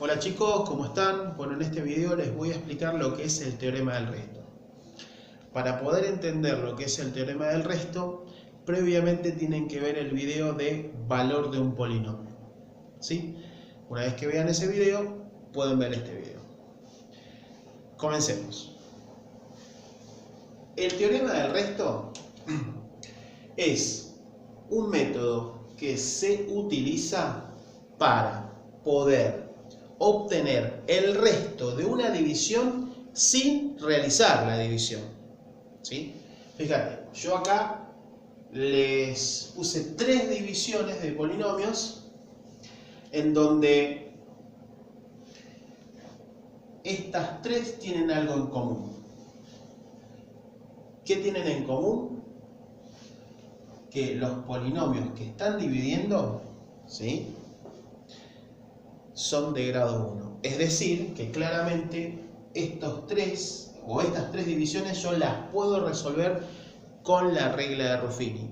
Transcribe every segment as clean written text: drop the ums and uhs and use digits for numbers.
Hola chicos, ¿cómo están? Bueno, en este video les voy a explicar lo que es el teorema del resto. Para poder entender lo que es el teorema del resto, previamente tienen que ver el video de valor de un polinomio. ¿Sí? Una vez que vean ese video, pueden ver este video. Comencemos. El teorema del resto es un método que se utiliza para poder obtener el resto de una división sin realizar la división. ¿Sí? Fíjate, yo acá les puse 3 divisiones de polinomios en donde estas 3 tienen algo en común. ¿Qué tienen en común? Que los polinomios que están dividiendo, ¿sí?, son de grado 1. Es decir, que claramente estas 3 divisiones yo las puedo resolver con la regla de Ruffini.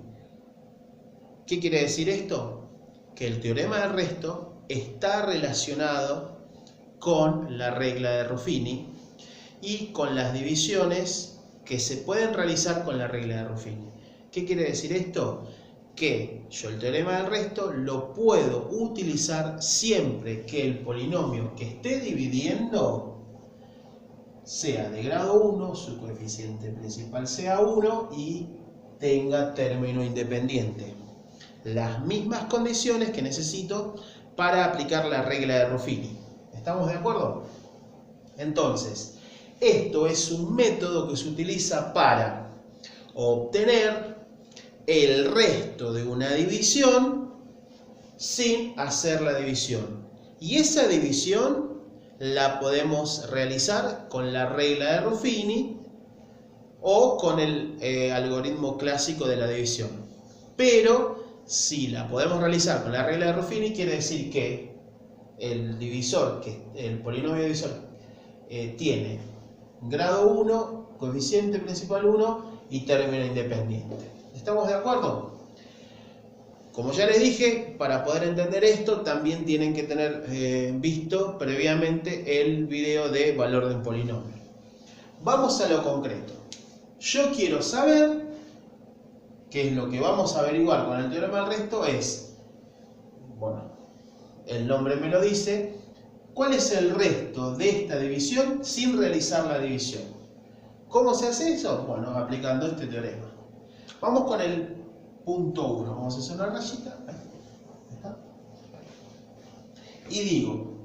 ¿Qué quiere decir esto? Que el teorema del resto está relacionado con la regla de Ruffini y con las divisiones que se pueden realizar con la regla de Ruffini. ¿Qué quiere decir esto? Que yo el teorema del resto lo puedo utilizar siempre que el polinomio que esté dividiendo sea de grado 1, su coeficiente principal sea 1 y tenga término independiente. Las mismas condiciones que necesito para aplicar la regla de Ruffini. ¿Estamos de acuerdo? Entonces, esto es un método que se utiliza para obtener el resto de una división sin hacer la división. Y esa división la podemos realizar con la regla de Ruffini o con el algoritmo clásico de la división. Pero si la podemos realizar con la regla de Ruffini, quiere decir que el polinomio divisor tiene grado 1, coeficiente principal 1 y término independiente. ¿Estamos de acuerdo? Como ya les dije, para poder entender esto también tienen que tener visto previamente el video de valor de un polinomio. Vamos a lo concreto. Yo quiero saber, qué es lo que vamos a averiguar con el teorema del resto, es, bueno, el nombre me lo dice, ¿cuál es el resto de esta división sin realizar la división? ¿Cómo se hace eso? Bueno, aplicando este teorema. Vamos con el punto 1. Vamos a hacer una rayita. Ahí está. Y digo,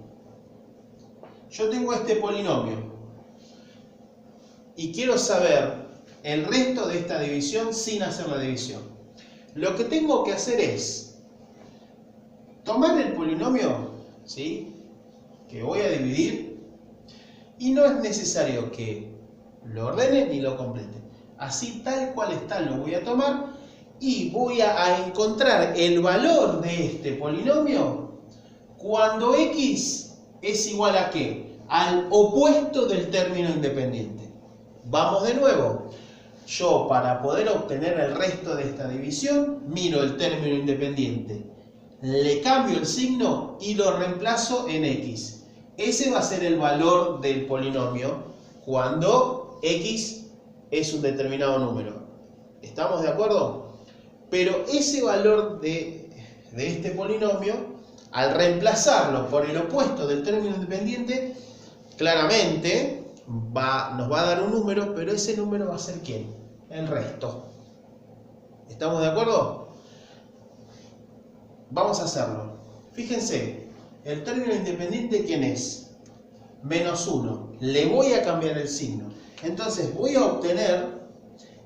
yo tengo este polinomio y quiero saber el resto de esta división sin hacer la división. Lo que tengo que hacer es tomar el polinomio, ¿sí?, que voy a dividir, y no es necesario que lo ordene ni lo complete. Así tal cual está lo voy a tomar y voy a encontrar el valor de este polinomio cuando x es igual a ¿qué? Al opuesto del término independiente. Vamos de nuevo. Yo, para poder obtener el resto de esta división, miro el término independiente, le cambio el signo y lo reemplazo en x. Ese va a ser el valor del polinomio cuando x es un determinado número. ¿Estamos de acuerdo? Pero ese valor de este polinomio, al reemplazarlo por el opuesto del término independiente, claramente nos va a dar un número, pero ese número va a ser ¿quién? El resto. ¿Estamos de acuerdo? Vamos a hacerlo. Fíjense, el término independiente ¿quién es? Menos 1. Le voy a cambiar el signo. Entonces voy a obtener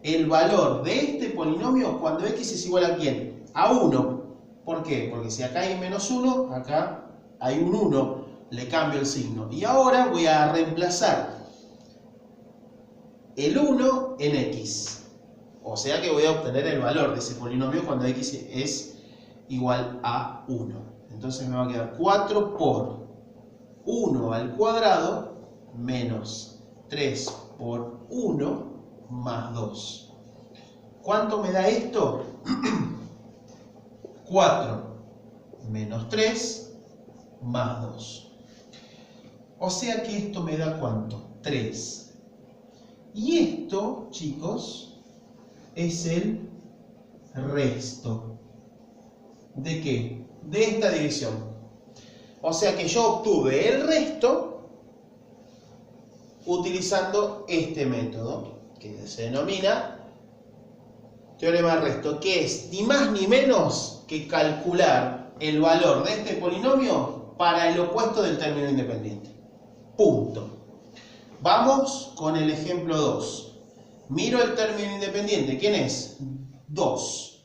el valor de este polinomio cuando x es igual a ¿quién? A 1. ¿Por qué? Porque si acá hay menos 1, acá hay un 1. Le cambio el signo. Y ahora voy a reemplazar el 1 en x. O sea que voy a obtener el valor de ese polinomio cuando x es igual a 1. Entonces me va a quedar 4 por 1 al cuadrado menos 3 por 1 más 2. ¿Cuánto me da esto? 4 menos 3 más 2. O sea que esto me da ¿cuánto? 3. Y esto, chicos, es el resto. ¿De qué? De esta división. O sea que yo obtuve el resto utilizando este método, que se denomina teorema del resto, que es ni más ni menos que calcular el valor de este polinomio para el opuesto del término independiente. Punto. Vamos con el ejemplo 2. Miro el término independiente. ¿Quién es? 2.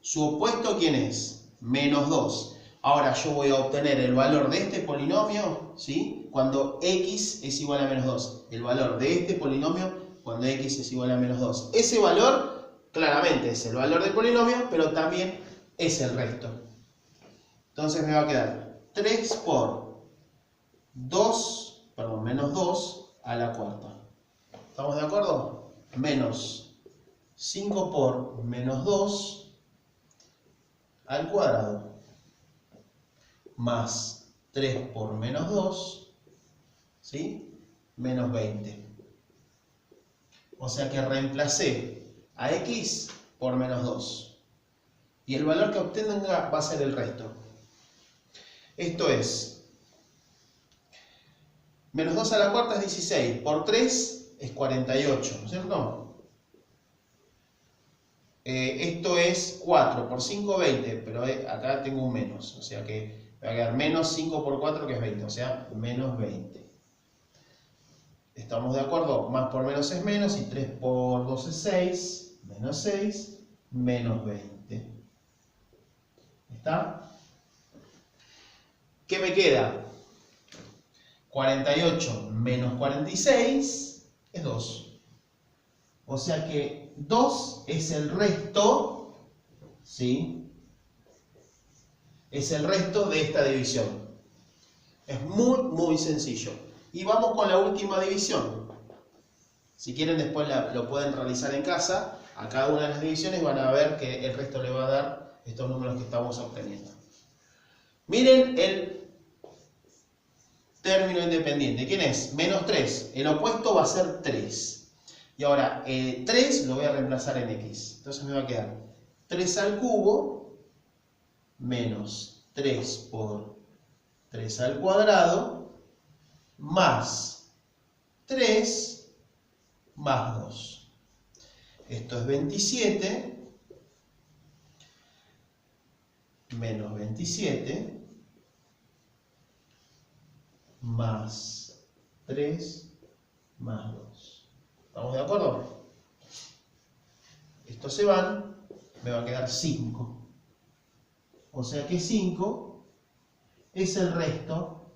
Su opuesto, ¿quién es? Menos 2. Ahora yo voy a obtener el valor de este polinomio, ¿sí? Cuando x es igual a menos 2. El valor de este polinomio cuando x es igual a menos 2. Ese valor claramente es el valor del polinomio, pero también es el resto. Entonces me va a quedar 3 por menos 2 a la cuarta. ¿Estamos de acuerdo? Menos 5 por menos 2 al cuadrado. Más 3 por menos 2, ¿sí? Menos 20. O sea que reemplacé a x por menos 2. Y el valor que obtenga va a ser el resto. Esto es, menos 2 a la cuarta es 16, por 3 es 48, ¿no es cierto? Esto es 4, por 5, 20, pero acá tengo un menos, o sea que me va a quedar menos 5 por 4, que es 20, o sea, menos 20. ¿Estamos de acuerdo? Más por menos es menos, y 3 por 2 es 6, menos 6, menos 20. ¿Está? ¿Qué me queda? 48 menos 46 es 2. O sea que 2 es el resto, ¿sí? Es el resto de esta división. Es muy, muy sencillo. Y vamos con la última división. Si quieren después lo pueden realizar en casa. A cada una de las divisiones van a ver que el resto le va a dar estos números que estamos obteniendo. Miren el término independiente. ¿Quién es? Menos 3. El opuesto va a ser 3. Y ahora 3 lo voy a reemplazar en x. Entonces me va a quedar 3 al cubo menos 3 por 3 al cuadrado más 3 más 2. Esto es 27 menos 27 más 3 más 2. ¿Estamos de acuerdo? Estos se van, me va a quedar 5. O sea que 5 es el resto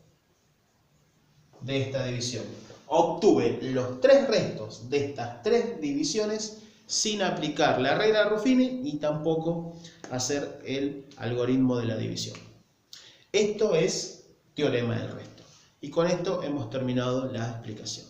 de esta división. Obtuve los 3 restos de estas 3 divisiones sin aplicar la regla de Ruffini y tampoco hacer el algoritmo de la división. Esto es teorema del resto. Y con esto hemos terminado la explicación.